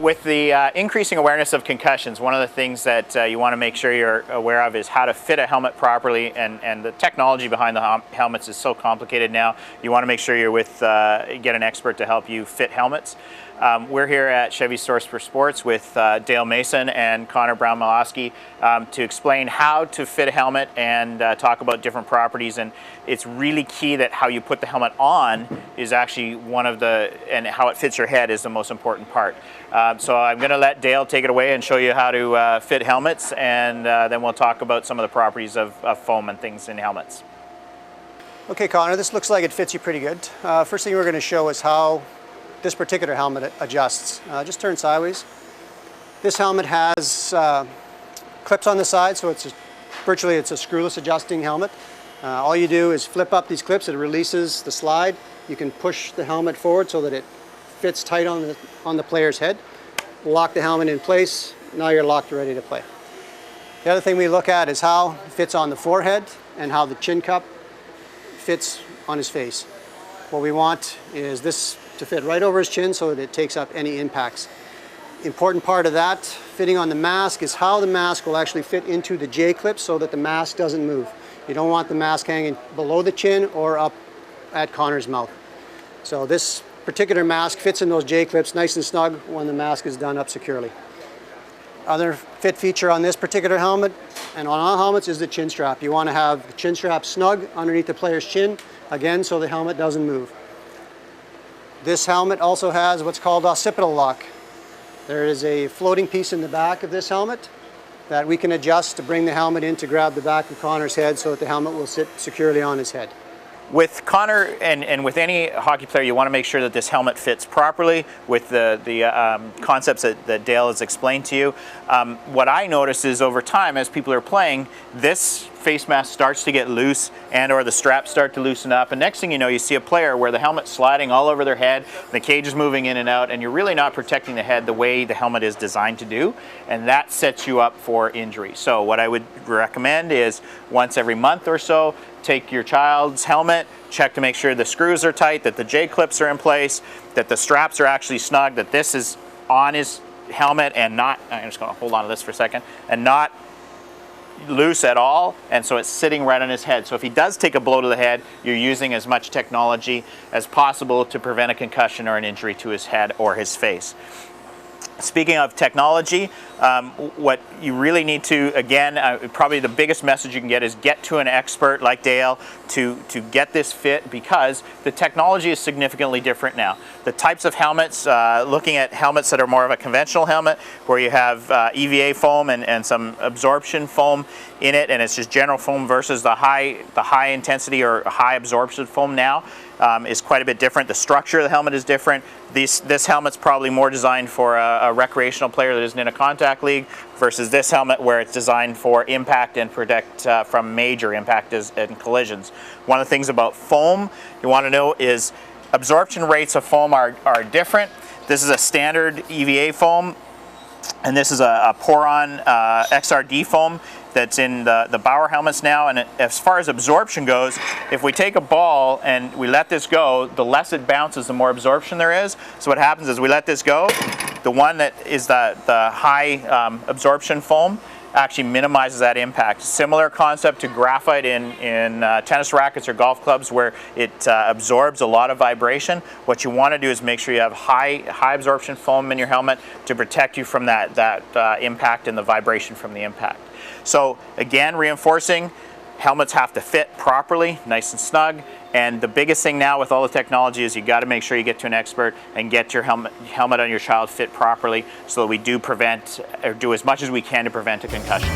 with the increasing awareness of concussions, one of the things that you want to make sure you're aware of is how to fit a helmet properly, and the technology behind the helmets is so complicated now. You want to make sure you're with, get an expert to help you fit helmets. We're here at Chevy Source for Sports with Dale Mason and Connor Brown-Malosky to explain how to fit a helmet and talk about different properties. And it's really key that how you put the helmet on is actually one of the, and how it fits your head is the most important part. So I'm going to let Dale take it away and show you how to fit helmets, and then we'll talk about some of the properties of foam and things in helmets. Okay, Connor, this looks like it fits you pretty good. First thing we're going to show is how this particular helmet adjusts. Just turn sideways. This helmet has clips on the side, so virtually it's a screwless adjusting helmet. All you do is flip up these clips, it releases the slide. You can push the helmet forward so that it fits tight on the player's head. Lock the helmet in place, now you're locked and ready to play. The other thing we look at is how it fits on the forehead and how the chin cup fits on his face. What we want is this to fit right over his chin so that it takes up any impacts. Important part of that fitting on the mask is how the mask will actually fit into the J-clip so that the mask doesn't move. You don't want the mask hanging below the chin or up at Connor's mouth. So this particular mask fits in those J-clips nice and snug when the mask is done up securely. Other fit feature on this particular helmet and on all helmets is the chin strap. You want to have the chin strap snug underneath the player's chin, again, so the helmet doesn't move. This helmet also has what's called occipital lock. There is a floating piece in the back of this helmet that we can adjust to bring the helmet in to grab the back of Connor's head so that the helmet will sit securely on his head. With Connor and with any hockey player, you want to make sure that this helmet fits properly with the concepts that Dale has explained to you. What I notice is over time, as people are playing, this face mask starts to get loose or the straps start to loosen up. And next thing you know, you see a player where the helmet's sliding all over their head, the cage is moving in and out, and you're really not protecting the head the way the helmet is designed to do. And that sets you up for injury. So what I would recommend is once every month or so, take your child's helmet, check to make sure the screws are tight, that the J-clips are in place, that the straps are actually snug, that this is on his helmet and not, I'm just going to hold on to this for a second, and not loose at all, and so it's sitting right on his head. So if he does take a blow to the head, you're using as much technology as possible to prevent a concussion or an injury to his head or his face. Speaking of technology, what you really need to, again, probably the biggest message you can get is get to an expert like Dale to get this fit, because the technology is significantly different now. The types of helmets, looking at helmets that are more of a conventional helmet where you have EVA foam and some absorption foam in it, and it's just general foam versus the high intensity or high absorption foam now is quite a bit different. The structure of the helmet is different. This helmet's probably more designed for a recreational player that isn't in a contact league versus this helmet where it's designed for impact and protect from major impact and collisions. One of the things about foam you want to know is absorption rates of foam are different. This is a standard EVA foam, and this is a Poron XRD foam that's in the Bauer helmets now. And as far as absorption goes, if we take a ball and we let this go, the less it bounces, the more absorption there is. So what happens is we let this go, the one that is the high absorption foam actually minimizes that impact. Similar concept to graphite in tennis rackets or golf clubs, where it absorbs a lot of vibration. What you want to do is make sure you have high absorption foam in your helmet to protect you from that impact and the vibration from the impact. So again, reinforcing, helmets have to fit properly, nice and snug. And the biggest thing now with all the technology is you got to make sure you get to an expert and get your helmet on your child fit properly so that we do prevent, or do as much as we can to prevent a concussion.